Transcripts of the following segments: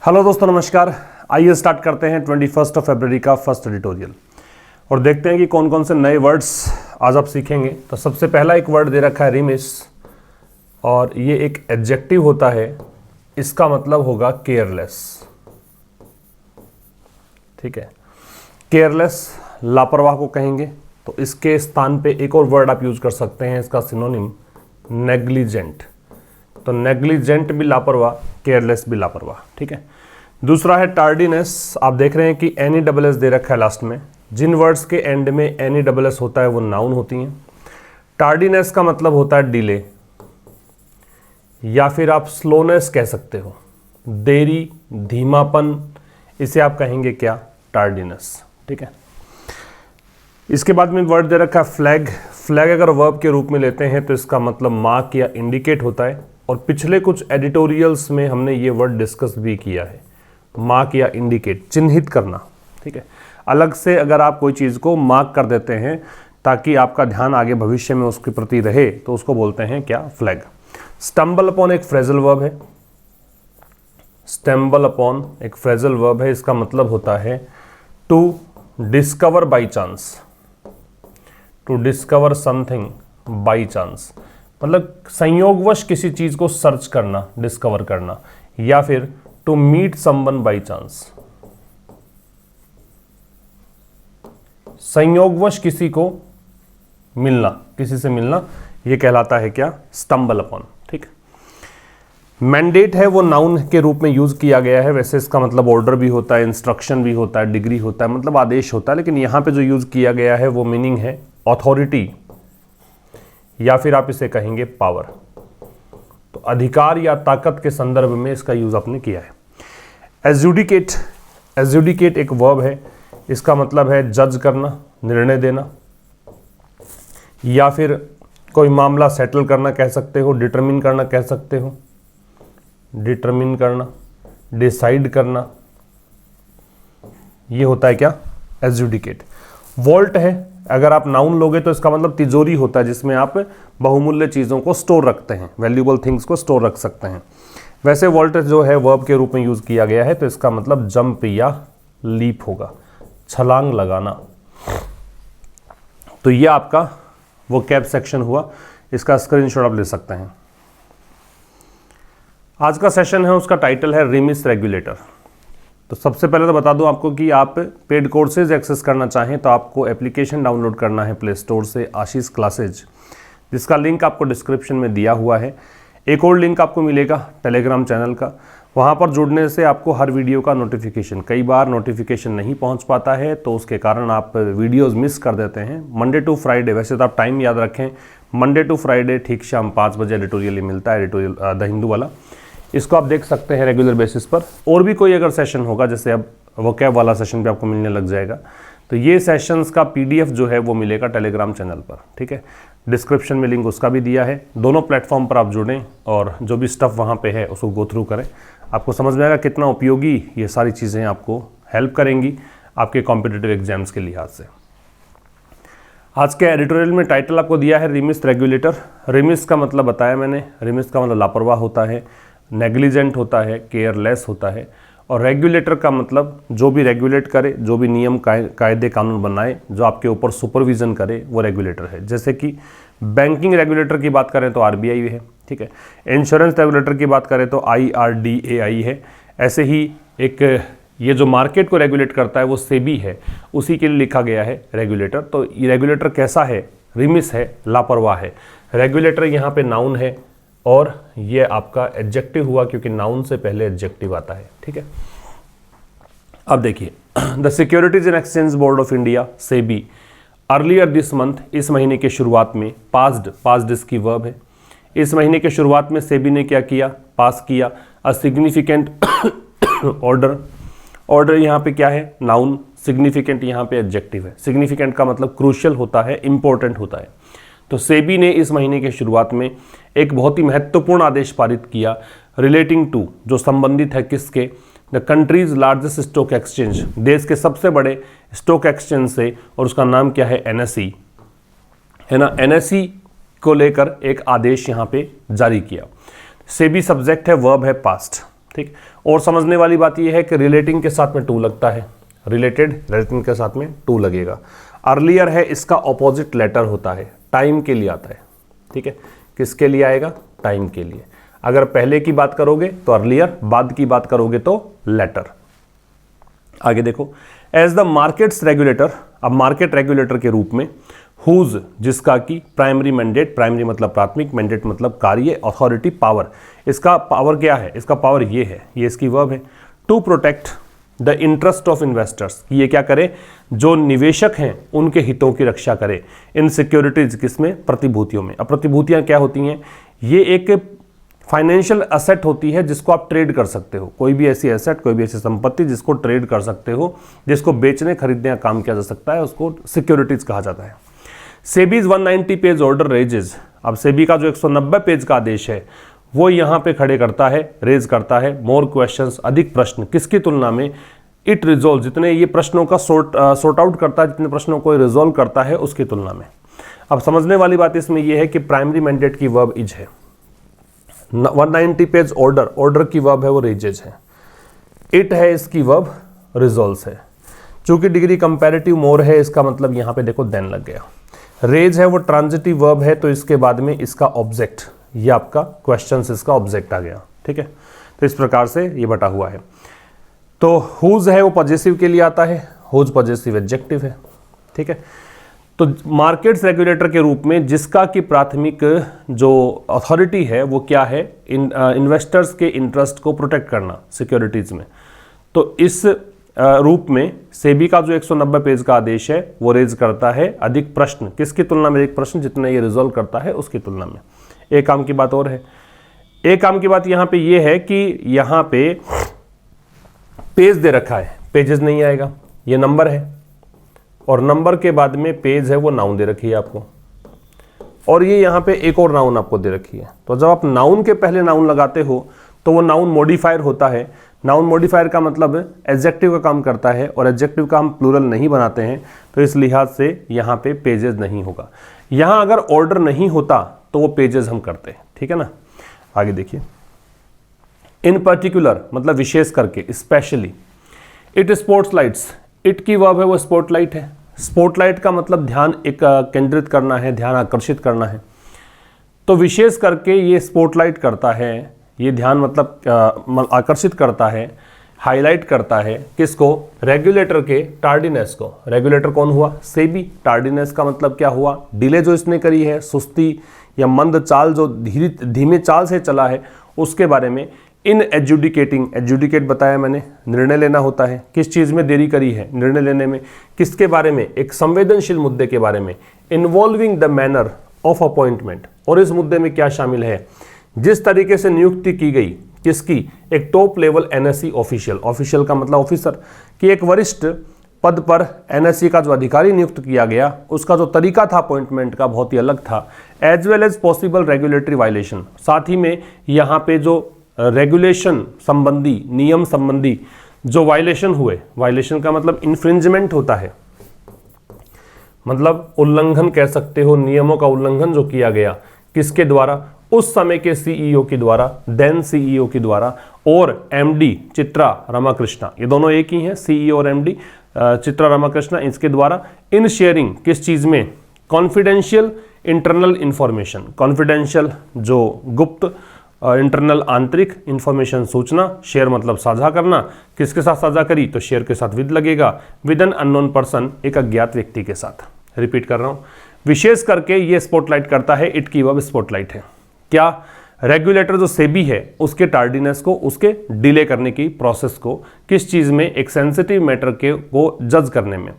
Hello दोस्तों, नमस्कार। आइए स्टार्ट करते हैं 21 फरवरी का फर्स्ट एडिटोरियल और देखते हैं कि कौन कौन से नए वर्ड्स आज आप सीखेंगे। तो सबसे पहला एक वर्ड दे रखा है रिमिस, और ये एक एडजेक्टिव होता है। इसका मतलब होगा केयरलेस। ठीक है, केयरलेस लापरवाह को कहेंगे। तो इसके स्थान पे एक और वर्ड आप यूज कर सकते हैं, इसका सिनोनिम नेग्लिजेंट। तो नेग्लिजेंट भी लापरवाह, केयरलेस भी लापरवाह। ठीक है। दूसरा है टार्डीनेस। आप देख रहे हैं कि एनी डबल एस दे रखा है लास्ट में। जिन वर्ड्स के एंड में एनी डबल एस होता है वो नाउन होती हैं। टार्डीनेस का मतलब होता है डिले, या फिर आप स्लोनेस कह सकते हो, देरी, धीमापन। इसे आप कहेंगे क्या? टार्डीनेस। ठीक है। इसके बाद में वर्ड दे रखा है फ्लैग। फ्लैग अगर वर्ब के रूप में लेते हैं तो इसका मतलब मार्क या इंडिकेट होता है, और पिछले कुछ एडिटोरियल्स में हमने ये वर्ड डिस्कस भी किया है। मार्क या इंडिकेट, चिन्हित करना। ठीक है। अलग से अगर आप कोई चीज़ को मार्क कर देते हैं ताकि आपका ध्यान आगे भविष्य में उसके प्रति रहे, तो उसको बोलते हैं क्या? फ्लैग। स्टम्बल अपॉन एक फ्रेजल वर्ब है। स्टम्बल अपॉन एक फ्रेजल वर्ब है। इसका मतलब होता है to discover by chance. To discover something by chance मतलब संयोगवश किसी चीज को सर्च करना, डिस्कवर करना, या फिर to meet someone by chance. संयोगवश किसी को मिलना, किसी से मिलना, यह कहलाता है क्या? Stumble upon. ठीक। मैंडेट है वो नाउन के रूप में यूज किया गया है। वैसे इसका मतलब ऑर्डर भी होता है, इंस्ट्रक्शन भी होता है, डिग्री होता है, मतलब आदेश होता है, लेकिन यहां पे जो यूज किया गया है वो मीनिंग है अथॉरिटी, या फिर आप इसे कहेंगे पावर। तो अधिकार या ताकत के संदर्भ में इसका यूज आपने किया है। एजुडिकेट। एजुडिकेट एक वर्ब है। इसका मतलब है जज करना, निर्णय देना, या फिर कोई मामला सेटल करना कह सकते हो, डिटरमिन करना कह सकते हो। डिटरमिन करना, डिसाइड करना, ये होता है क्या? एजुडिकेट। वॉल्ट है। अगर आप नाउन लोगे तो इसका मतलब तिजोरी होता है, जिसमें आप बहुमूल्य चीज़ों को स्टोर रखते हैं, वैल्यूएबल थिंग्स को स्टोर रख सकते हैं। वैसे वॉल्ट जो है वर्ब के रूप में यूज़ किया गया है, तो इसका मतलब जंप या लीप होगा, छलांग लगाना। तो ये आपका वो कैब सेक्शन हुआ। इसका स्क्रीनशॉट आप ले सकते हैं। आज का सेशन है, उसका टाइटल है रिमिस रेगुलेटर। तो सबसे पहले तो बता दूं आपको कि आप पेड कोर्सेज एक्सेस करना चाहें तो आपको एप्लीकेशन डाउनलोड करना है प्ले स्टोर से, आशीष क्लासेज, जिसका लिंक आपको डिस्क्रिप्शन में दिया हुआ है। एक और लिंक आपको मिलेगा टेलीग्राम चैनल का। वहां पर जुड़ने से आपको हर वीडियो का नोटिफिकेशन, कई बार नोटिफिकेशन नहीं पहुंच पाता है तो उसके कारण आप वीडियोज़ मिस कर देते हैं। मंडे टू फ्राइडे, वैसे तो आप टाइम याद रखें, मंडे टू फ्राइडे ठीक शाम 5 बजे एडिटोरियल मिलता है, एडिटोरियल द हिंदू वाला। इसको आप देख सकते हैं रेगुलर बेसिस पर। और भी कोई अगर सेशन होगा, जैसे अब वो कैब वाला सेशन भी आपको मिलने लग जाएगा, तो ये सेशंस का पीडीएफ जो है वो मिलेगा टेलीग्राम चैनल पर। ठीक है। डिस्क्रिप्शन में लिंक उसका भी दिया है। दोनों प्लेटफॉर्म पर आप जुड़ें और जो भी स्टफ़ वहाँ पे है उसको गो थ्रू करें। आपको समझ में आएगा कितना उपयोगी ये सारी चीज़ें आपको हेल्प करेंगी आपके कॉम्पिटिटिव एग्जाम्स के लिहाज से। आज के एडिटोरियल में टाइटल आपको दिया है रिमिस रेगुलेटर। रिमिस का मतलब बताया मैंने। रिमिस का मतलब लापरवाह होता है, नेग्लिजेंट होता है, केयरलेस होता है, और रेगुलेटर का मतलब जो भी रेगुलेट करे, जो भी नियम कायदे कानून बनाए, जो आपके ऊपर सुपरविजन करे, वो रेगुलेटर है। जैसे कि बैंकिंग रेगुलेटर की बात करें तो आरबीआई है। ठीक है। इंश्योरेंस रेगुलेटर की बात करें तो IRDAI है। ऐसे ही एक ये जो मार्केट को रेगुलेट करता है वो सेबी है, उसी के लिए लिखा गया है रेगुलेटर। तो ये रेगुलेटर कैसा है? रिमिस है, लापरवाह है। रेगुलेटर यहाँ पे नाउन है, और ये आपका एडजेक्टिव हुआ क्योंकि नाउन से पहले एडजेक्टिव आता है। ठीक है। अब देखिए, the securities and exchange board of India SEBI earlier this month, इस महीने के शुरुआत में, पास्ट इसकी वर्ब है। इस महीने के शुरुआत में सेबी ने क्या किया? पास किया अ सिग्निफिकेंट ऑर्डर। ऑर्डर यहाँ पे क्या है? नाउन। सिग्निफिकेंट यहाँ पे एडजेक्टिव है। सिग्निफिकेंट का मतलब क्रूशियल होता है, इंपॉर्टेंट होता है। तो सेबी ने इस महीने के शुरुआत में एक बहुत ही महत्वपूर्ण आदेश पारित किया रिलेटिंग टू, जो संबंधित है किसके? The countries largest stock exchange, देश के सबसे बड़े स्टॉक एक्सचेंज से, और उसका नाम क्या है? NSE है ना। NSE को लेकर एक आदेश यहाँ पे जारी किया। सेबी सब्जेक्ट है, वर्ब है पास्ट। ठीक। और समझने वाली बात यह है कि रिलेटिंग के साथ में टू लगता है, रिलेटिंग के साथ में टू लगेगा। अर्लियर है, इसका ऑपोजिट लेटर होता है, टाइम के लिए आता है, ठीक है। किसके लिए आएगा? टाइम के लिए। अगर पहले की बात करोगे तो अर्लियर, बाद की बात करोगे तो लेटर। आगे देखो, एज द मार्केट्स रेगुलेटर, अब मार्केट रेगुलेटर के रूप में, हुज जिसका की प्राइमरी मैंडेट, प्राइमरी मतलब प्राथमिक, मैंडेट मतलब कार्य, अथॉरिटी पावर, इसका पावर क्या है? इसका पावर ये है, ये इसकी वर्ब है, to protect the interest of investors, ये क्या करे? जो निवेशक हैं उनके हितों की रक्षा करे, इन सिक्योरिटीज, किसमें? प्रतिभूतियों में। अब प्रतिभूतियां क्या होती हैं? ये एक फाइनेंशियल एसेट होती है जिसको आप ट्रेड कर सकते हो, कोई भी ऐसी एसेट, कोई भी ऐसी संपत्ति जिसको ट्रेड कर सकते हो, जिसको बेचने खरीदने का काम किया जा सकता है, उसको सिक्योरिटीज कहा जाता है। सेबीज 190 पेज ऑर्डर रेजेज, अब सेबी का जो 190 पेज का आदेश है वो यहाँ पे खड़े करता है, रेज करता है मोर क्वेश्चंस, अधिक प्रश्न, किसकी तुलना में? इट रिजोल्व, जितने ये प्रश्नों का सॉर्ट आउट करता है, जितने प्रश्नों को रिजोल्व करता है उसकी तुलना में। अब समझने वाली बात इसमें यह है कि प्राइमरी मैंडेट की वर्ब इज है, 190 पेज ऑर्डर की वर्ब है वो रेजेज है, इट है इसकी वर्ब रिजोल्व्स है। चूंकि डिग्री कंपैरेटिव मोर है, इसका मतलब यहाँ पे देखो देन लग गया। रेज है वो ट्रांजिटिव वर्ब है, तो इसके बाद में इसका ऑब्जेक्ट, ये आपका क्वेश्चंस इसका ऑब्जेक्ट आ गया, ठीक है। तो इस प्रकार से ये बटा हुआ है। तो हुज है वो पॉजेसिव के लिए आता है, हुज पॉजेसिव एडजेक्टिव है, ठीक है। तो मार्केट्स रेगुलेटर के रूप में जिसका की प्राथमिक जो अथॉरिटी है वो क्या है? इन्वेस्टर्स के इंटरेस्ट को प्रोटेक्ट करना सिक्योरिटीज में। तो इस रूप में सेबी का जो 190 पेज का आदेश है वो रेज करता है अधिक प्रश्न, किसकी तुलना में? एक प्रश्न जितने ये रिजॉल्व करता है उसकी तुलना में। एक काम की बात और है, एक काम की बात यहाँ पे ये है कि यहाँ पे पेज दे रखा है, पेजेस नहीं आएगा, ये नंबर है, और नंबर के बाद में पेज है वो नाउन दे रखी है आपको, और ये यहाँ पे एक और नाउन आपको दे रखी है। तो जब आप नाउन के पहले नाउन लगाते हो तो वो नाउन मॉडिफायर होता है। नाउन मॉडिफायर का मतलब एडजेक्टिव का काम करता है, और एडजेक्टिव का हम प्लूरल नहीं बनाते हैं, तो इस लिहाज से यहाँ पे पेजेस नहीं होगा। यहाँ अगर ऑर्डर नहीं होता तो वो पेजेस हम करते हैं, ठीक है ना। आगे देखिए, इन पर्टिकुलर मतलब विशेष करके, स्पेशली, इट स्पॉटलाइट्स, इट की वर्ब है वो स्पॉटलाइट है। स्पॉटलाइट का मतलब ध्यान एक केंद्रित करना है, ध्यान आकर्षित करना है। तो विशेष करके ये स्पॉटलाइट करता है, ये ध्यान मतलब आकर्षित करता है, हाईलाइट करता है, किसको? रेगुलेटर के टार्डीनेस को। रेगुलेटर कौन हुआ? सेबी। टार्डीनेस का मतलब क्या हुआ? डिले जो इसने करी है, सुस्ती या मंद चाल, जो धीमे चाल से चला है, उसके बारे में। इन एडजुडिकेटिंग, एडजुडिकेट बताया मैंने, निर्णय लेना होता है। किस चीज़ में देरी करी है? निर्णय लेने में। किसके बारे में? एक संवेदनशील मुद्दे के बारे में। Involving the manner of appointment, और इस मुद्दे में क्या शामिल है? जिस तरीके से नियुक्ति की गई, किसकी? एक top level NSC official, official का मतलब ऑफिसर, कि एक वरिष्ठ पद पर एनएससी का जो अधिकारी नियुक्त किया गया, उसका जो तरीका था अपॉइंटमेंट का बहुत ही अलग था। As well as possible regulatory violation, साथ ही में यहाँ पे जो रेगुलेशन संबंधी, नियम संबंधी जो वायलेशन हुए, वायलेशन का मतलब इन्फ्रिंजमेंट होता है, मतलब उल्लंघन कह सकते हो, नियमों का उल्लंघन जो किया गया, किसके द्वारा? उस समय के सीईओ के द्वारा, देन सीईओ के द्वारा, और एमडी चित्रा रामाकृष्णा, ये दोनों एक ही हैं, सीईओ और एमडी चित्रा रामाकृष्णा, इसके द्वारा। इन शेयरिंग, किस चीज़ में? कॉन्फिडेंशियल इंटरनल इंफॉर्मेशन, कॉन्फिडेंशियल जो गुप्त इंटरनल आंतरिक इंफॉर्मेशन, सूचना। शेयर मतलब साझा करना, किसके साथ साझा करी? तो शेयर के साथ विद लगेगा, विद एन अननोन पर्सन, एक अज्ञात व्यक्ति के साथ। रिपीट कर रहा हूँ, विशेष करके ये स्पॉटलाइट करता है, इट की वर्ब स्पॉटलाइट है। क्या? रेगुलेटर जो सेबी है उसके टार्डीनेस को, उसके डिले करने की प्रोसेस को, किस चीज़ में? एक सेंसिटिव मैटर के को जज करने में।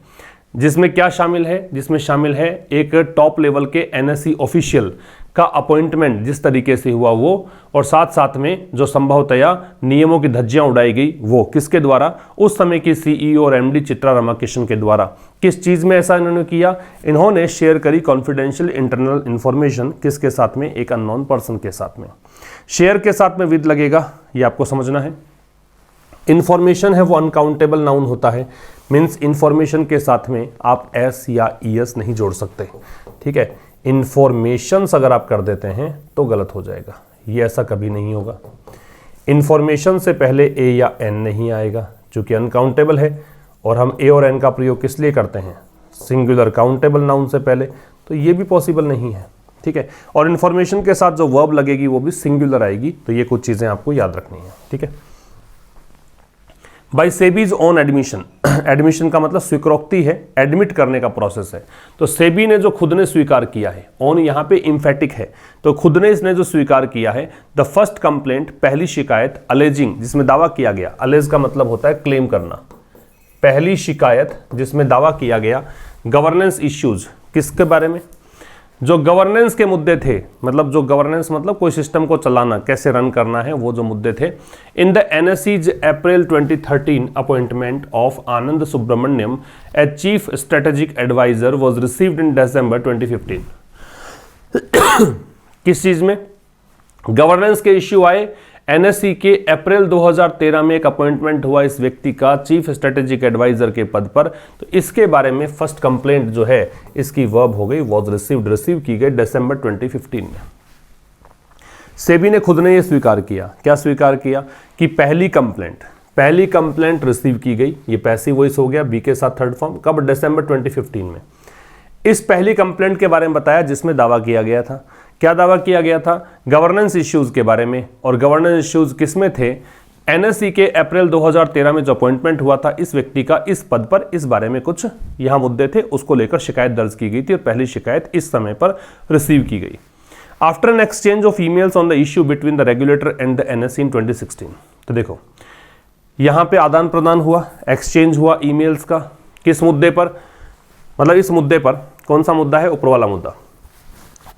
जिसमें क्या शामिल है? जिसमें शामिल है एक टॉप लेवल के एनएससी ऑफिशियल का अपॉइंटमेंट जिस तरीके से हुआ वो, और साथ साथ में जो संभवतया नियमों की धज्जियां उड़ाई गई वो, किसके द्वारा? उस समय की सीईओ और एमडी चित्रा रामाकृष्णन के द्वारा। किस चीज़ में ऐसा इन्होंने किया? इन्होंने शेयर करी कॉन्फिडेंशियल इंटरनल इंफॉर्मेशन, किसके साथ में? एक अननोन पर्सन के साथ में। शेयर के साथ में विद लगेगा, ये आपको समझना है। इंफॉर्मेशन है वो अनकाउंटेबल नाउन होता है, मीन्स इंफॉर्मेशन के साथ में आप एस या ईएस नहीं जोड़ सकते, ठीक है। इंफॉर्मेशंस अगर आप कर देते हैं तो गलत हो जाएगा, ये ऐसा कभी नहीं होगा। इंफॉर्मेशन से पहले ए या एन नहीं आएगा क्योंकि अनकाउंटेबल है, और हम ए और एन का प्रयोग किस लिए करते हैं, सिंगुलर काउंटेबल नाउन से पहले, तो ये भी पॉसिबल नहीं है, ठीक है। और इन्फॉर्मेशन के साथ जो वर्ब लगेगी वो भी सिंगुलर आएगी, तो ये कुछ चीज़ें आपको याद रखनी है, ठीक है। By SEBI's on admission, admission का मतलब स्वीकृति है, एडमिट करने का प्रोसेस है, तो सेबी ने जो खुद ने स्वीकार किया है, ऑन यहाँ पे इम्फेटिक है, तो खुद ने इसने जो स्वीकार किया है, द फर्स्ट कंप्लेंट, पहली शिकायत, अलेजिंग जिसमें दावा किया गया, अलेज का मतलब होता है क्लेम करना, पहली शिकायत जिसमें दावा किया गया, गवर्नेंस इश्यूज, किसके बारे में, जो गवर्नेंस के मुद्दे थे, मतलब जो गवर्नेंस मतलब कोई सिस्टम को चलाना, कैसे रन करना है, वो जो मुद्दे थे। In the NSE's April 2013 appointment of Anand Subramanian as chief strategic adviser was received in December 2015। किस चीज में गवर्नेंस के इश्यू आए, एनएसई के अप्रैल 2013 में एक अपॉइंटमेंट हुआ इस व्यक्ति का चीफ स्ट्रेटेजिक एडवाइजर के पद पर, तो इसके बारे में फर्स्ट कंप्लेंट जो है इसकी वर्ब हो गई वाज रिसीव्ड, रिसीव की गई दिसंबर 2015 में। सेबी ने खुद ने यह स्वीकार किया, क्या स्वीकार किया कि पहली कंप्लेंट रिसीव की गई, ये पैसिव वॉइस हो गया, बी के साथ थर्ड फॉर्म, कब, दिसंबर 2015 में। इस पहली कंप्लेंट के बारे में बताया जिसमें दावा किया गया था, क्या दावा किया गया था, गवर्नेंस इश्यूज के बारे में, और गवर्नेंस इश्यूज किसमें थे, एनएसई के अप्रैल 2013 में जो अपॉइंटमेंट हुआ था इस व्यक्ति का इस पद पर, इस बारे में कुछ यहां मुद्दे थे, उसको लेकर शिकायत दर्ज की गई थी, और पहली शिकायत इस समय पर रिसीव की गई। After an exchange of emails on the issue between the regulator and the NSE in 2016, तो देखो यहां पे आदान प्रदान हुआ, एक्सचेंज हुआ ईमेल्स का, किस मुद्दे पर, मतलब इस मुद्दे पर, कौन सा मुद्दा है, ऊपर वाला मुद्दा,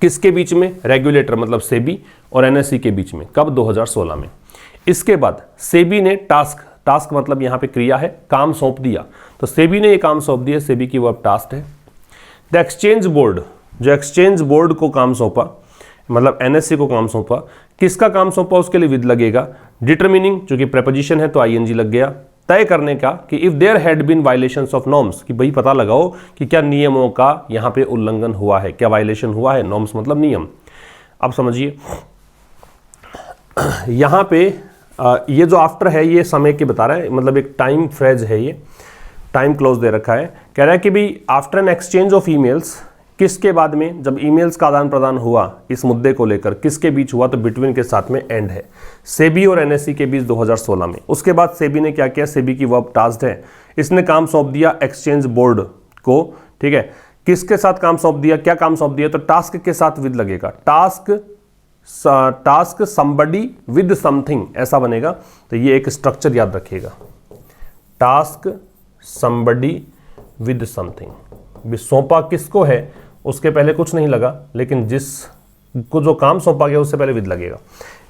किसके बीच में, रेगुलेटर मतलब सेबी और एनएसई के बीच में, कब, 2016 में। इसके बाद सेबी ने टास्क मतलब यहां पे क्रिया है, काम सौंप दिया, तो सेबी ने ये काम सौंप दिया, सेबी की वर्ब टास्क है। द एक्सचेंज बोर्ड, जो एक्सचेंज बोर्ड को काम सौंपा, मतलब एनएसई को काम सौंपा, किसका काम सौंपा, उसके लिए विद लगेगा, डिटरमिनिंग जो कि प्रेपोजिशन है तो आईएनजी लग गया, तय करने का कि if there had been violations of norms, कि भाई पता लगाओ कि क्या नियमों का यहां पे उल्लंघन हुआ है, क्या वायलेशन हुआ है, नॉर्म्स मतलब नियम। अब समझिए यहां पे ये जो आफ्टर है ये समय के बता रहा है, मतलब एक टाइम फ्रेज है, ये टाइम क्लोज दे रखा है, कह रहा है कि भाई after an exchange of emails, किसके बाद में, जब ईमेल्स का आदान प्रदान हुआ इस मुद्दे को लेकर, किसके बीच हुआ, तो बिटवीन के साथ में एंड है, सेबी और एनएसई के बीच 2016 में। उसके बाद सेबी ने क्या किया, सेबी की वर्ब टास्क है, इसने काम सौंप दिया एक्सचेंज बोर्ड को, ठीक है, किसके साथ काम सौंप दिया, क्या काम सौंप दिया, तो टास्क के साथ विद लगेगा, टास्क समबडी विद समथिंग ऐसा बनेगा, तो ये एक स्ट्रक्चर याद रखिएगा, टास्क समबडी विद समथिंग, सौंपा किसको है, उसके पहले कुछ नहीं लगा, लेकिन जिसको जो काम सौंपा गया उससे पहले विद लगेगा,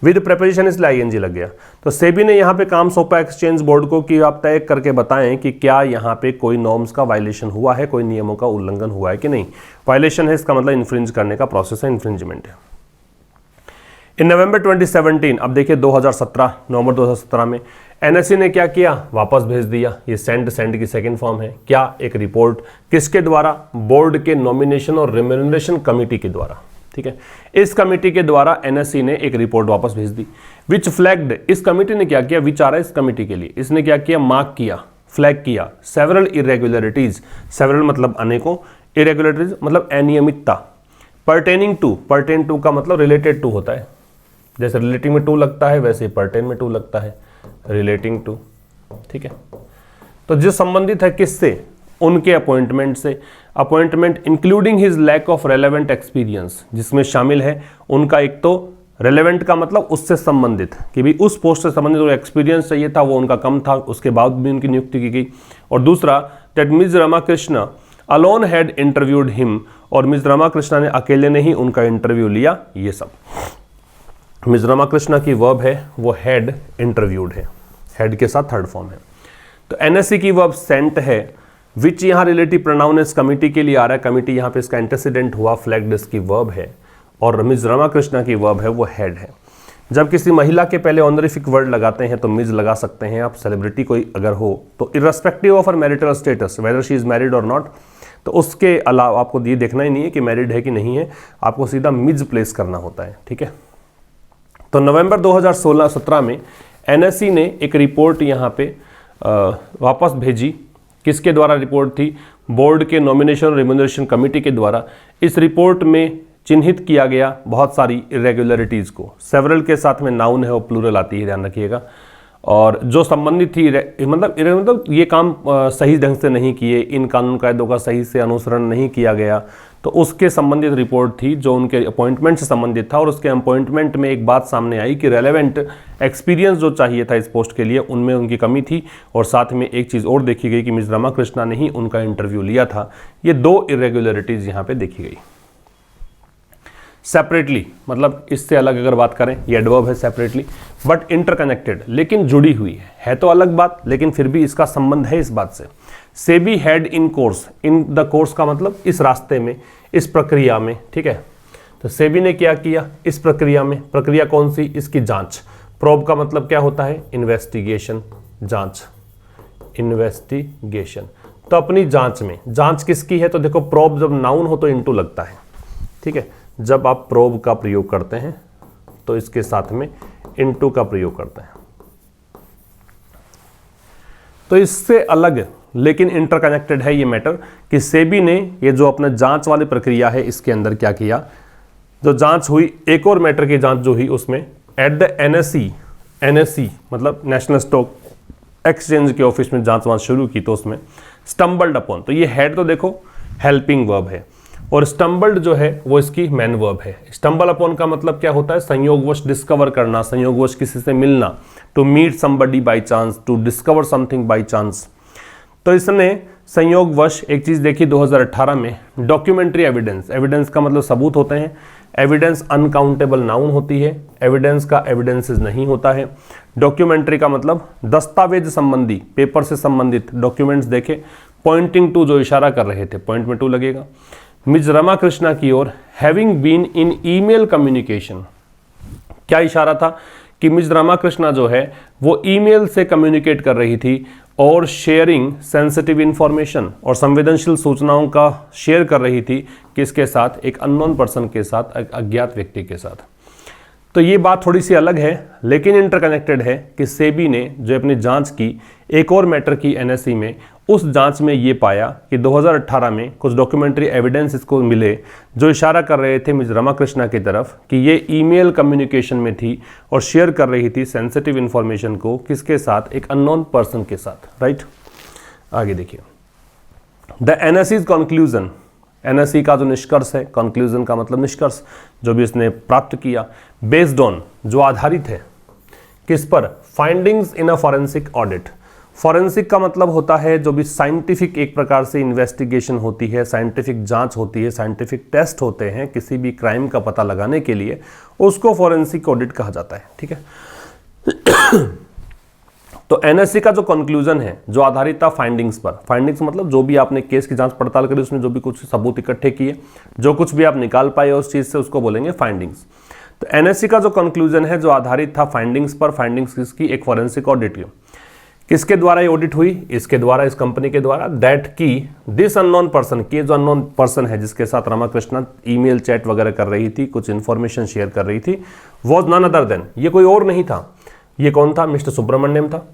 विद प्रेपोजिशन इसलिए आईएनजी लग गया। तो सेबी ने यहाँ पे काम सौंपा एक्सचेंज बोर्ड को कि आप तय करके बताएं कि क्या यहाँ पे कोई नॉर्म्स का वायलेशन हुआ है, कोई नियमों का उल्लंघन हुआ है कि नहीं। वायलेशन है इसका मतलब इन्फ्रिंज करने का प्रोसेस है, इन्फ्रिंजमेंट है। इन नवंबर 2017, अब देखिए 2017, नवंबर 2017 में एनएसई ने क्या किया, वापस भेज दिया, ये सेंड की सेकंड फॉर्म है, क्या, एक रिपोर्ट, किसके द्वारा, बोर्ड के नॉमिनेशन और रिम्यूनरेशन कमेटी के द्वारा, ठीक है, इस कमेटी के द्वारा एनएसई ने एक रिपोर्ट वापस भेज दी, विच फ्लैग्ड, इस कमेटी ने क्या किया, विच आ रहा है इस कमेटी के लिए, इसने क्या किया, मार्क किया, फ्लैग किया, सेवरल इरेगुलरिटीज, सेवरल मतलब अनेकों, इरेगुलरिटीज मतलब अनियमितता, पर्टेनिंग टू, पर्टेन टू का मतलब रिलेटेड टू होता है, जैसे रिलेटिंग में टू लगता है वैसे ही पर्टेन में टू लगता है, रिलेटिंग टू, ठीक है। तो जो संबंधित है किससे, उनके अपॉइंटमेंट से, appointment including his lack of relevant experience, जिसमें शामिल है उनका एक तो रेलेवेंट का मतलब उससे संबंधित, कि भी उस पोस्ट से संबंधित जो एक्सपीरियंस चाहिए था वो उनका कम था, उसके बाद भी उनकी नियुक्ति की गई, और दूसरा that miss Ramakrishna alone had interviewed him, और मिस रमाकृष्ण ने अकेले ने ही उनका इंटरव्यू लिया, ये सब। मिस रमाकृष्ण की वर्ब है वो हैड इंटरव्यूड है, हैड के साथ थर्ड फॉर्म है। तो एनएसई की वर्ब सेंट है, विच यहाँ रिलेटिव प्रोनाउन इस कमिटी के लिए आ रहा है, कमिटी यहाँ पे इसका एंटेसिडेंट हुआ, फ्लैग्ड इसकी वर्ब है, और मिस रमाकृष्ण की वर्ब है वो हैड है। जब किसी महिला के पहले ऑनरिफिक वर्ड लगाते हैं तो मिस लगा सकते हैं आप, सेलिब्रिटी कोई अगर हो तो, irrespective of her marital status, whether she is married और नॉट, तो उसके अलावा आपको ये देखना ही नहीं है कि मैरिड है कि नहीं है, आपको सीधा मिस प्लेस करना होता है, ठीक है। तो नवंबर 2016-17 में एनएससी ने एक रिपोर्ट यहाँ पे वापस भेजी। किसके द्वारा रिपोर्ट थी? बोर्ड के नॉमिनेशन और रिम्यूनरेशन कमेटी के द्वारा। इस रिपोर्ट में चिन्हित किया गया बहुत सारी इरेगुलरिटीज़ को। सेवरल के साथ में नाउन है, वो प्लूरल आती है, ध्यान रखिएगा। और जो संबंधित थी मतलब ये काम सही ढंग से नहीं किए, इन कानून कायदों का सही से अनुसरण नहीं किया गया, तो उसके संबंधित रिपोर्ट थी जो उनके अपॉइंटमेंट से संबंधित था। और उसके अपॉइंटमेंट में एक बात सामने आई कि रेलेवेंट एक्सपीरियंस जो चाहिए था इस पोस्ट के लिए, उनमें उनकी कमी थी। और साथ में एक चीज़ और देखी गई कि मिस रमाकृष्णा ने ही उनका इंटरव्यू लिया था। ये 2 इरेगुलरिटीज़ यहाँ पे देखी गई। सेपरेटली मतलब इससे अलग अगर बात करें, ये एडवर्ब है सेपरेटली, बट इंटरकनेक्टेड, लेकिन जुड़ी हुई है तो अलग बात, लेकिन फिर भी इसका संबंध है इस बात से। SEBI had in course, in the course का मतलब इस रास्ते में, इस प्रक्रिया में, ठीक है। तो सेबी ने क्या किया इस प्रक्रिया में? प्रक्रिया कौन सी? इसकी जांच। प्रोब का मतलब क्या होता है? इन्वेस्टिगेशन, जांच, इन्वेस्टिगेशन। तो अपनी जांच में, जांच किसकी है? तो देखो प्रोब जब नाउन हो तो इनटू लगता है, ठीक है। जब आप प्रोब का प्रयोग करते हैं तो इसके साथ में इनटू का प्रयोग करते हैं। तो इससे अलग लेकिन इंटरकनेक्टेड है ये मैटर कि सेबी ने ये जो अपना जांच वाली प्रक्रिया है इसके अंदर क्या किया, जो जांच हुई, एक और मैटर की जांच जो हुई उसमें एट द एनएसई मतलब नेशनल स्टॉक एक्सचेंज के ऑफिस में जांच वांच शुरू की, तो उसमें स्टम्बल्ड अपॉन, तो ये हेड तो देखो हेल्पिंग वर्ब है और स्टम्बल्ड जो है वो इसकी मैन वर्ब है। स्टम्बल अपॉन का मतलब क्या होता है? संयोगवश डिस्कवर करना, संयोगवश किसी से मिलना, to meet somebody by chance, to discover something by chance. तो इसने संयोगवश एक चीज़ देखी 2018 में, डॉक्यूमेंट्री एविडेंस। एविडेंस का मतलब सबूत होते हैं, एविडेंस अनकाउंटेबल नाउन होती है, एविडेंस का एविडेंसेस नहीं होता है। डॉक्यूमेंट्री का मतलब दस्तावेज संबंधी, पेपर से संबंधित डॉक्यूमेंट्स देखे, पॉइंटिंग टू जो इशारा कर रहे थे, पॉइंट में टू लगेगा। मिस रमाकृष्णा की ओर having been in email communication, क्या इशारा था कि मिस रमाकृष्णा जो है वो ईमेल से कम्युनिकेट कर रही थी और शेयरिंग सेंसिटिव इंफॉर्मेशन, और संवेदनशील सूचनाओं का शेयर कर रही थी किसके साथ? एक अननोन पर्सन के साथ, एक अज्ञात व्यक्ति के साथ। तो ये बात थोड़ी सी अलग है लेकिन इंटरकनेक्टेड है कि सेबी ने जो अपनी जांच की, एक और मैटर की एनएसई में, उस जांच में ये पाया कि 2018 में कुछ डॉक्यूमेंट्री एविडेंस इसको मिले जो इशारा कर रहे थे मिस रमाकृष्णा की तरफ कि ये ईमेल कम्युनिकेशन में थी और शेयर कर रही थी सेंसिटिव इंफॉर्मेशन को किसके साथ? एक अननोन पर्सन के साथ, राइट। आगे देखिए, द एनएसईज कंक्लूजन, एनएसई का जो निष्कर्ष है, कंक्लूजन का मतलब निष्कर्ष, जो भी इसने प्राप्त किया, बेस्ड ऑन, जो आधारित है किस पर? फाइंडिंग्स इन अ फॉरेंसिक ऑडिट। फॉरेंसिक का मतलब होता है जो भी साइंटिफिक एक प्रकार से इन्वेस्टिगेशन होती है, साइंटिफिक जांच होती है, साइंटिफिक टेस्ट होते हैं किसी भी क्राइम का पता लगाने के लिए, उसको फॉरेंसिक ऑडिट कहा जाता है, ठीक है। तो एनएससी का जो कंक्लूजन है, जो आधारित था फाइंडिंग्स पर, फाइंडिंग्स मतलब जो भी आपने केस की जांच पड़ताल करी, उसमें जो भी कुछ सबूत इकट्ठे किए, जो कुछ भी आप निकाल पाए उस चीज से, उसको बोलेंगे फाइंडिंग्स। तो एनएससी का जो कंक्लूजन है जो आधारित था फाइंडिंग्स पर, फाइंडिंग्स किसकी? एक फॉरेंसिक ऑडिट की। किसके द्वारा ये ऑडिट हुई? इसके द्वारा, इस कंपनी के द्वारा। दैट की दिस अननोन पर्सन, की जो अननोन पर्सन है जिसके साथ रमाकृष्णा ईमेल चैट वगैरह कर रही थी, कुछ इंफॉर्मेशन शेयर कर रही थी, वॉज नन अदर देन, ये कोई और नहीं था। ये कौन था? मिस्टर सुब्रमण्यम था,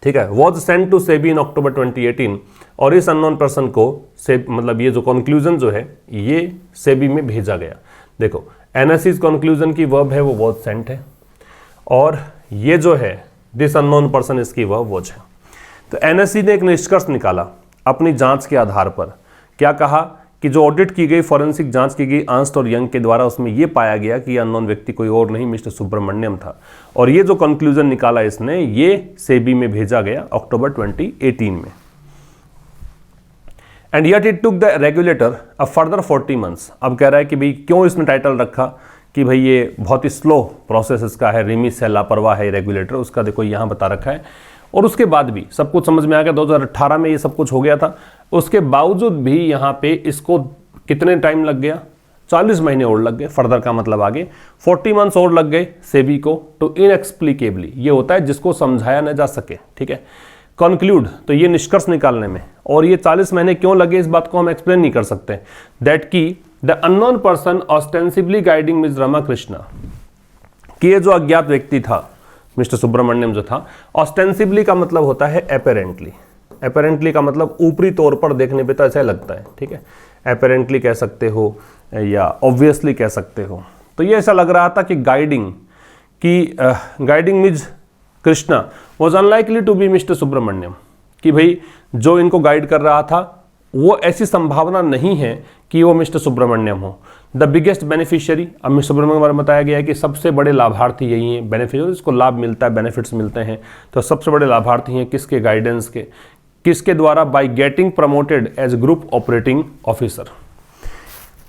ठीक है। वॉज सेंट टू सेबी इन अक्टूबर 2018, और इस अननोन पर्सन को मतलब ये जो कंक्लूजन जो है ये सेबी में भेजा गया। देखो एनएसईज कंक्लूजन की वर्ब है वो वॉज सेंट है, और ये जो है दिस अननोन पर्सन, इसकी वर्ब वॉज है। तो एनएसई ने एक निष्कर्ष निकाला अपनी जांच के आधार पर। क्या कहा कि जो ऑडिट की गई, फॉरेंसिक जांच की गई अर्नस्ट और यंग के द्वारा, उसमें यह पाया गया कि अननोन व्यक्ति कोई और नहीं मिस्टर सुब्रमण्यम था। और ये जो कंक्लूजन निकाला इसने, ये सेबी में भेजा गया अक्टूबर 2018 में। And yet it took the regulator a further 40 months. अब कह रहा है कि भाई क्यों इसमें टाइटल रखा कि भाई ये बहुत ही स्लो प्रोसेस इसका है, रिमिस है, लापरवाह है रेगुलेटर, उसका देखो यहाँ बता रखा है। और उसके बाद भी सब कुछ समझ में आ गया, 2018 में ये सब कुछ हो गया था, उसके बावजूद भी यहाँ पे इसको कितने टाइम लग गया? 40 महीने और लग गए। फर्दर का मतलब आगे 40 मंथ्स और लग गए सेबी को, टू इनएक्सप्लिकेबली, ये होता है जिसको समझाया न जा सके, ठीक है। कंक्लूड, तो ये निष्कर्ष निकालने में, और ये 40 महीने क्यों लगे इस बात को हम एक्सप्लेन नहीं कर सकते। दैट की the unknown person ostensibly guiding miss Ramakrishna, कि ये जो अज्ञात व्यक्ति था मिस्टर सुब्रमण्यम जो था। ऑस्टेंसिबली का मतलब होता है एपेरेंटली, एपेरेंटली का मतलब ऊपरी तौर पर देखने पे तो ऐसा लगता है, ठीक है, एपेरेंटली कह सकते हो या ऑब्वियसली कह सकते हो। तो ये ऐसा लग रहा था कि guiding miss Krishna was unlikely to be mister Subramaniam, कि भाई जो इनको गाइड कर रहा था वो ऐसी संभावना नहीं है कि वो मिस्टर सुब्रमण्यम हो। द बिगेस्ट बेनिफिशियरी, अब मिस्टर सुब्रमण्यम बारे में बताया गया है कि सबसे बड़े लाभार्थी यही हैं, बेनिफिशियरी इसको लाभ मिलता है, बेनिफिट्स मिलते हैं, तो सबसे बड़े लाभार्थी हैं किसके, गाइडेंस के, किसके द्वारा, by getting promoted age group operating officer.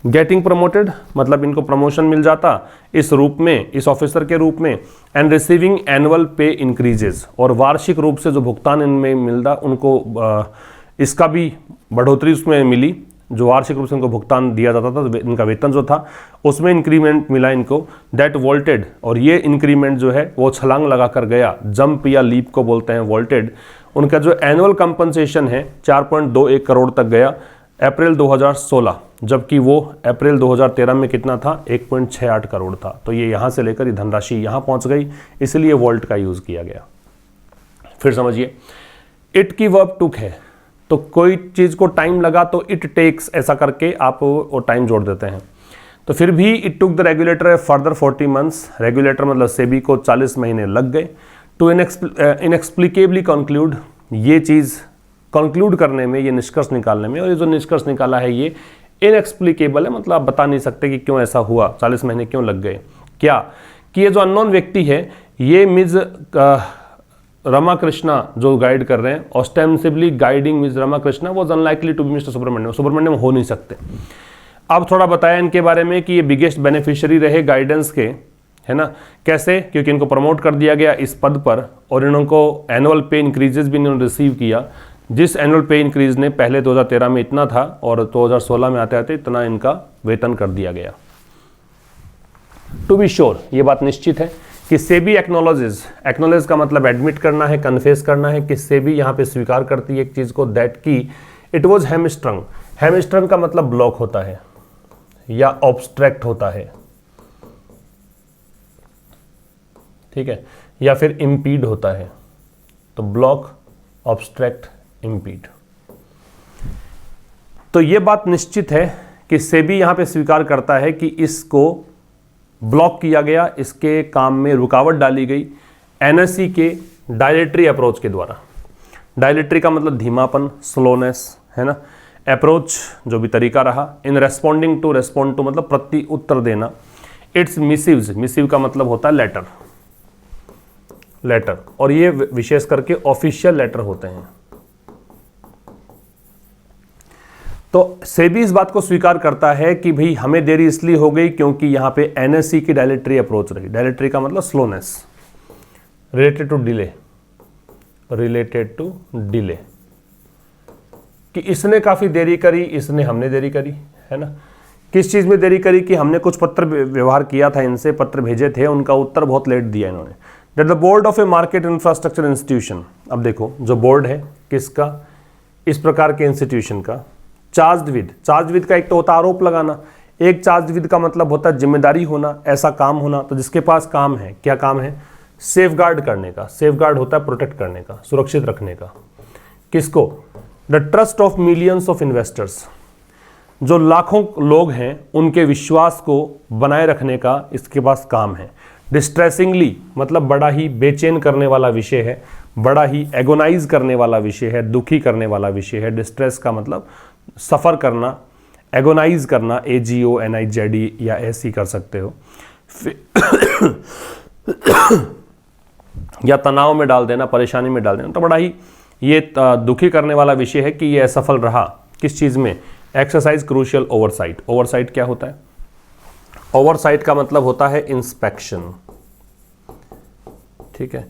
Getting promoted मतलब इनको प्रमोशन मिल जाता इस रूप में, इस ऑफिसर के रूप में, एंड रिसीविंग एनुअल पे इंक्रीजेस, और वार्षिक रूप से जो भुगतान इनमें मिलता उनको इसका भी बढ़ोतरी उसमें मिली, जो वार्षिक रूप से इनको भुगतान दिया जाता था, तो इनका वेतन जो था उसमें इंक्रीमेंट मिला इनको, दैट वोल्टेड, और ये इंक्रीमेंट जो है वो छलांग लगा कर गया, जंप या लीप को बोलते हैं वोल्टेड। उनका जो एनुअल कंपनसेशन है 4.21 करोड़ तक गया अप्रैल 2016, जबकि वो अप्रैल 2013 में कितना था, 1.68 करोड़ था। तो ये यहाँ से लेकर ये धनराशि यहाँ पहुँच गई, इसलिए वोल्ट का यूज़ किया गया। फिर समझिए, इट की वर्ब टुक है, तो कोई चीज़ को टाइम लगा तो इट टेक्स ऐसा करके आप वो टाइम जोड़ देते हैं। तो फिर भी it took the regulator further 40 months, regulator मतलब सेबी को 40 महीने लग गए टू इनएक्सप्लिकेबली कंक्लूड, ये चीज़ कंक्लूड करने में, ये निष्कर्ष निकालने में, और ये जो निष्कर्ष निकाला है ये इनएक्सप्लिकेबल है, मतलब आप बता नहीं सकते कि क्यों ऐसा हुआ, 40 महीने क्यों लग गए। क्या कि ये जो अननोन व्यक्ति है ये मिस रमा कृष्णा जो गाइड कर रहे हैं, ostensibly guiding miss Rama Krishna was unlikely to be mister Subramaniam, Subramaniam हो नहीं सकते। अब थोड़ा बताया इनके बारे में कि ये बिगेस्ट बेनिफिशियरी रहे गाइडेंस के, है ना, कैसे, क्योंकि इनको प्रमोट कर दिया गया इस पद पर, और इनको एनुअल पे इंक्रीजेस भी इन्होंने रिसीव किया, जिस एनुअल पे इंक्रीज ने पहले 2013 में इतना था और 2016 में आते आते इतना इनका वेतन कर दिया गया। टू बी श्योर, ये बात निश्चित है कि सेबी एक्नोलॉजेज, एक्नोलॉज का मतलब एडमिट करना है, कन्फेस करना है, कि सेबी यहाँ पे स्वीकार करती है एक चीज़ को, दैट की इट वॉज हैमस्ट्रंग। हैमस्ट्रंग का मतलब ब्लॉक होता है या ऑब्स्ट्रैक्ट होता है, ठीक है, या फिर इम्पीड होता है, तो ब्लॉक, ऑब्स्ट्रैक्ट, इम्पीड। तो ये बात निश्चित है कि सेबी यहाँ पे स्वीकार करता है कि इसको ब्लॉक किया गया, इसके काम में रुकावट डाली गई एनएससी के डायलेटरी अप्रोच के द्वारा। डायलेटरी का मतलब धीमापन, स्लोनेस, है ना, अप्रोच जो भी तरीका रहा, इन रेस्पॉन्डिंग टू, रेस्पॉन्ड टू मतलब प्रति उत्तर देना, इट्स मिसिव्स, मिसिव का मतलब होता है लेटर, लेटर, और ये विशेष करके ऑफिशियल लेटर होते हैं। तो सेबी इस बात को स्वीकार करता है कि भाई हमें देरी इसलिए हो गई क्योंकि यहाँ पे एनएससी की डायलेटरी अप्रोच रही। डायलेटरी का मतलब slowness, related to delay, related to delay, कि इसने काफ़ी देरी करी, इसने, हमने देरी करी, है ना। किस चीज़ में देरी करी, कि हमने कुछ पत्र व्यवहार किया था, इनसे पत्र भेजे थे, उनका उत्तर बहुत लेट दिया इन्होंने। That the board of A market infrastructure institution, अब देखो जो बोर्ड है किसका, इस प्रकार के इंस्टीट्यूशन का, चार्ज्ड विद, चार्ज विद का एक तो होता आरोप लगाना, एक चार्ज विद का मतलब होता है जिम्मेदारी होना, ऐसा काम होना, तो जिसके पास काम है, क्या काम है, सेफगार्ड करने का, सेफगार्ड होता है प्रोटेक्ट करने का, सुरक्षित रखने का, किसको, the trust of millions of investors, जो लाखों लोग हैं उनके विश्वास को बनाए रखने का इसके पास काम है। डिस्ट्रेसिंगली मतलब बड़ा ही बेचैन करने वाला विषय है, बड़ा ही एगोनाइज करने वाला विषय है, दुखी करने वाला विषय है। डिस्ट्रेस का मतलब सफ़र करना, एगोनाइज करना, AGONIZD या ऐसी कर सकते हो, या तनाव में डाल देना, परेशानी में डाल देना। तो बड़ा ही ये दुखी करने वाला विषय है कि ये असफल रहा किस चीज़ में, एक्सरसाइज क्रूशियल ओवरसाइट। ओवरसाइट क्या होता है, ओवरसाइट का मतलब होता है इंस्पेक्शन, ठीक है,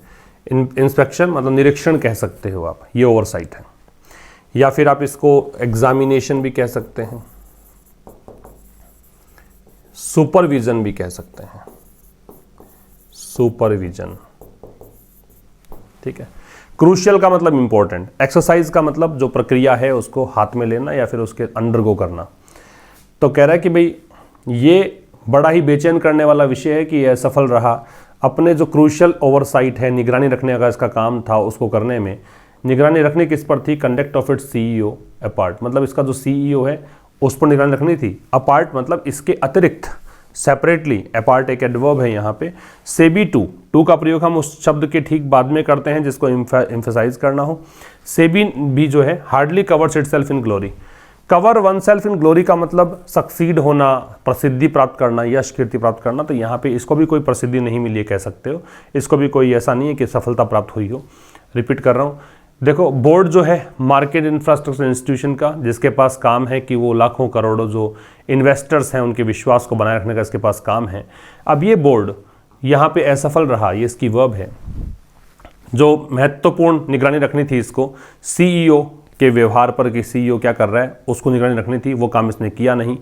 इंस्पेक्शन मतलब निरीक्षण कह सकते हो आप, ये ओवरसाइट है, या फिर आप इसको एग्जामिनेशन भी कह सकते हैं, सुपरविजन भी कह सकते हैं, सुपरविजन, ठीक है। क्रूशियल का मतलब इंपॉर्टेंट, एक्सरसाइज का मतलब जो प्रक्रिया है उसको हाथ में लेना या फिर उसके अंडरगो करना। तो कह रहा है कि भाई ये बड़ा ही बेचैन करने वाला विषय है कि यह सफल रहा। अपने जो क्रूशियल ओवरसाइट है, निगरानी रखने का इसका काम था, उसको करने में निगरानी रखनी किस पर थी? Conduct of its CEO apart, मतलब इसका जो CEO है उस पर निगरानी रखनी थी। अपार्ट मतलब इसके अतिरिक्त, सेपरेटली। अपार्ट एक एडवर्ब है यहाँ पे। सेबी टू का प्रयोग हम उस शब्द के ठीक बाद में करते हैं जिसको एम्फेसाइज करना हो। सेबी भी जो है hardly covers itself in glory. Cover one self in glory का मतलब सक्सीड होना, प्रसिद्धि प्राप्त करना, यश कीर्ति प्राप्त करना। तो यहाँ पे इसको भी कोई प्रसिद्धि नहीं मिली है कह सकते हो, इसको भी कोई ऐसा नहीं है कि सफलता प्राप्त हुई हो। रिपीट कर रहा हूँ, देखो बोर्ड जो है मार्केट इंफ्रास्ट्रक्चर इंस्टीट्यूशन का, जिसके पास काम है कि वो लाखों करोड़ों जो इन्वेस्टर्स हैं उनके विश्वास को बनाए रखने का इसके पास काम है। अब ये बोर्ड यहाँ पे असफल रहा, ये इसकी वर्ब है। जो महत्वपूर्ण निगरानी रखनी थी इसको CEO के व्यवहार पर कि CEO क्या कर रहा है उसको निगरानी रखनी थी, वो काम इसने किया नहीं।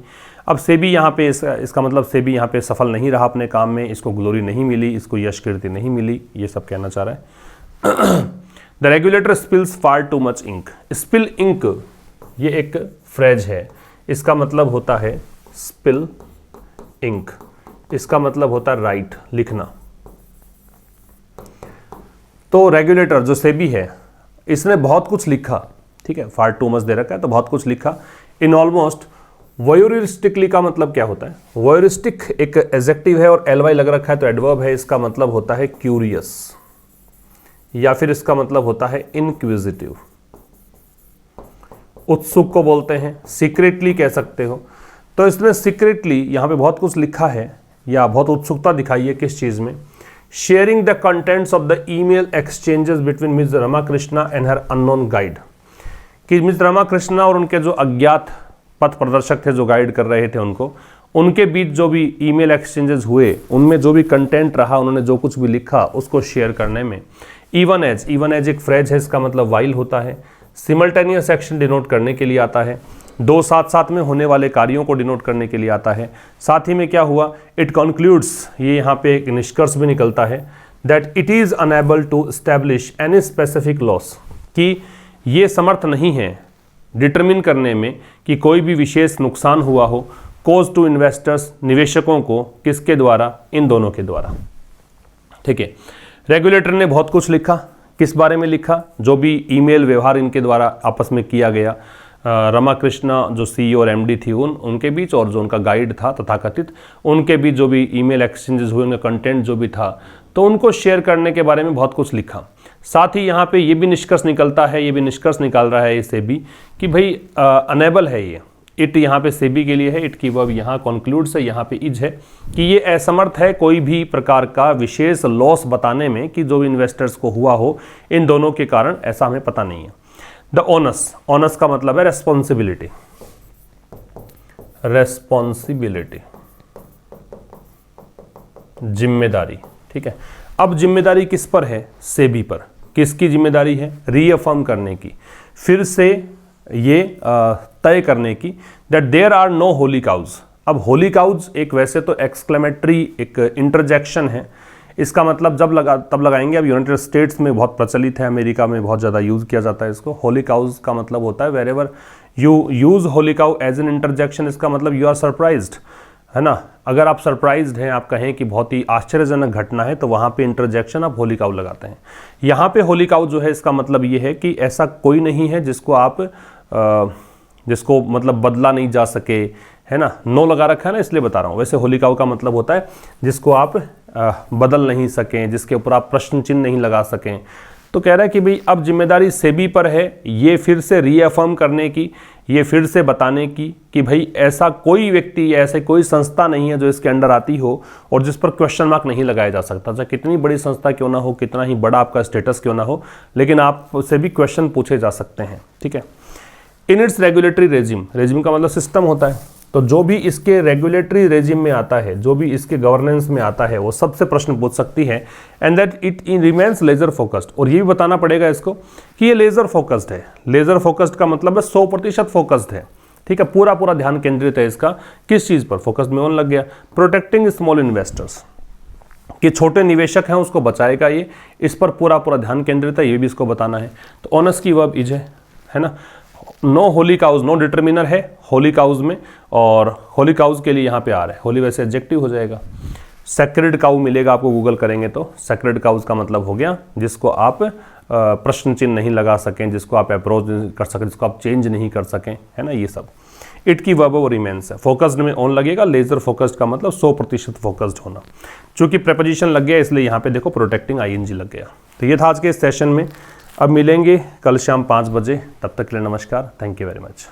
अब सेबी यहाँ पे इसका मतलब सेबी यहाँ पे सफल नहीं रहा अपने काम में, इसको ग्लोरी नहीं मिली, इसको यश कीर्ति नहीं मिली, ये सब कहना चाह रहा है। The regulator spills far too much ink. Spill ink ये एक फ्रेज है, इसका मतलब होता है स्पिल इंक, इसका मतलब होता है राइट, लिखना। तो रेगुलेटर जो सेबी है इसने बहुत कुछ लिखा, ठीक है, फार टू मच दे रखा है तो बहुत कुछ लिखा। इन ऑलमोस्ट वोयूरिस्टिकली का मतलब क्या होता है? वोयूरिस्टिक एक एडजेक्टिव है और ly लग रखा है तो एडवर्ब है, इसका मतलब होता है क्यूरियस, या फिर इसका मतलब होता है इनक्विजिटिव। उत्सुक को बोलते हैं, सीक्रेटली कह सकते हो। तो इसने सीक्रेटली यहाँ पे बहुत कुछ लिखा है या बहुत उत्सुकता दिखाई है किस चीज में? Sharing the contents of the email exchanges between miss Ramakrishna and her unknown guide, कि मिस रमाकृष्णा और उनके जो अज्ञात पथ प्रदर्शक थे जो गाइड कर रहे थे उनके बीच जो भी ईमेल एक्सचेंजेस हुए उनमें जो भी कंटेंट रहा, उन्होंने जो कुछ भी लिखा उसको शेयर करने में। इवन एज एक फ्रेज है, इसका मतलब वाइल होता है। सिमल्टेनियस एक्शन डिनोट करने के लिए आता है। दो साथ साथ में होने वाले कार्यों को डिनोट करने के लिए आता है। साथ ही में क्या हुआ? इट कंक्लूड्स, ये यहाँ पे एक निष्कर्ष भी निकलता है, that it is unable to establish any specific loss, कि ये समर्थ नहीं है डिटरमिन करने में कि कोई भी विशेष नुकसान हुआ हो कोज टू इन्वेस्टर्स, निवेशकों को, किसके द्वारा? इन दोनों के द्वारा। ठीक है, रेगुलेटर ने बहुत कुछ लिखा, किस बारे में लिखा? जो भी ईमेल व्यवहार इनके द्वारा आपस में किया गया, रमाकृष्णा जो CEO और MD थी उनके बीच, और जो उनका गाइड था तथाकथित, उनके बीच जो भी ईमेल एक्सचेंजेस हुए, उनका कंटेंट जो भी था, तो उनको शेयर करने के बारे में बहुत कुछ लिखा। साथ ही यहाँ पे ये भी निष्कर्ष निकलता है, ये भी निष्कर्ष निकाल रहा है ये सेबी कि भाई अनेबल है ये। इट यहाँ पे सेबी के लिए है, इट की वर्ब यहाँ कंक्लूड्स है, यहाँ पे इज है, कि ये असमर्थ है कोई भी प्रकार का विशेष लॉस बताने में कि जो इन्वेस्टर्स को हुआ हो इन दोनों के कारण, ऐसा हमें पता नहीं है। द ऑनस का मतलब है रेस्पॉन्सिबिलिटी, जिम्मेदारी। ठीक है, अब जिम्मेदारी किस पर है? सेबी पर। किसकी जिम्मेदारी है? रीअफर्म करने की, फिर से ये तय करने की, that there are no holy cows. अब होली काउज एक वैसे तो एक्सक्लेमेटरी एक इंटरजेक्शन है, इसका मतलब तब लगाएंगे। अब यूनाइटेड स्टेट्स में बहुत प्रचलित है, अमेरिका में बहुत ज़्यादा यूज़ किया जाता है इसको। होली काउज का मतलब होता है wherever you use holy cow as an interjection, इसका मतलब यू आर सरप्राइज्ड, है ना। अगर आप सरप्राइज्ड हैं, आप कहें कि बहुत ही आश्चर्यजनक घटना है, तो वहाँ पे इंटरजेक्शन आप होली काउ लगाते हैं। यहाँ पे होली काउ जो है इसका मतलब ये है कि ऐसा कोई नहीं है जिसको मतलब बदला नहीं जा सके, है ना। नो लगा रखा है ना, इसलिए बता रहा हूँ। वैसे होली काउ का मतलब होता है जिसको आप बदल नहीं सकें, जिसके ऊपर आप प्रश्न चिन्ह नहीं लगा सकें। तो कह रहा है कि भाई अब जिम्मेदारी सेबी पर है ये फिर से रीअफर्म करने की, ये फिर से बताने की कि भाई ऐसा कोई व्यक्ति, ऐसे कोई संस्था नहीं है जो इसके अंडर आती हो और जिस पर क्वेश्चन मार्क नहीं लगाया जा सकता। चाहे कितनी बड़ी संस्था क्यों ना हो, कितना ही बड़ा आपका स्टेटस क्यों ना हो, लेकिन आपसे भी क्वेश्चन पूछे जा सकते हैं। ठीक है, in its regulatory regime, regime का मतलब सिस्टम होता है, तो जो भी इसके रेगुलेटरी रेजिम में आता है, जो भी इसके गवर्नेंस में आता है, वो सबसे प्रश्न पूछ सकती है। And that it remains laser focused, और ये भी बताना पड़ेगा इसको कि ये लेजर फोकस्ड है। लेजर फोकस्ड का मतलब है 100% फोकस्ड है। ठीक है, पूरा पूरा ध्यान केंद्रित है इसका। किस चीज़ पर? फोकस्ड में ऑन लग गया। प्रोटेक्टिंग स्मॉल इन्वेस्टर्स, कि छोटे निवेशक हैं उसको बचाएगा ये, इस पर पूरा पूरा ध्यान केंद्रित है, ये भी इसको बताना है। तो ऑनस की वर्ब इज है ना। No holy cows, no determiner है होली काउज में, और होली काउज के लिए यहाँ पे आ रहा है, होली वैसे एडजेक्टिव हो जाएगा। सेक्रेड काउ मिलेगा आपको, गूगल करेंगे तो। सेक्रेड काउज का मतलब हो गया जिसको आप प्रश्न चिन्ह नहीं लगा सकें, जिसको आप अप्रोच नहीं कर सकें, जिसको आप चेंज नहीं कर सकें, है ना, ये सब। इट की वर्ब और रिमेंस है। फोकस्ड में ऑन लगेगा, लेजर फोकस्ड का मतलब 100% फोकस्ड होना। चूंकि प्रेपोजिशन लग गया इसलिए यहाँ पे देखो प्रोटेक्टिंग ING लग गया। तो ये था आज के इस सेशन में। अब मिलेंगे कल शाम 5 बजे, तब तक के लिए नमस्कार, थैंक यू वेरी मच।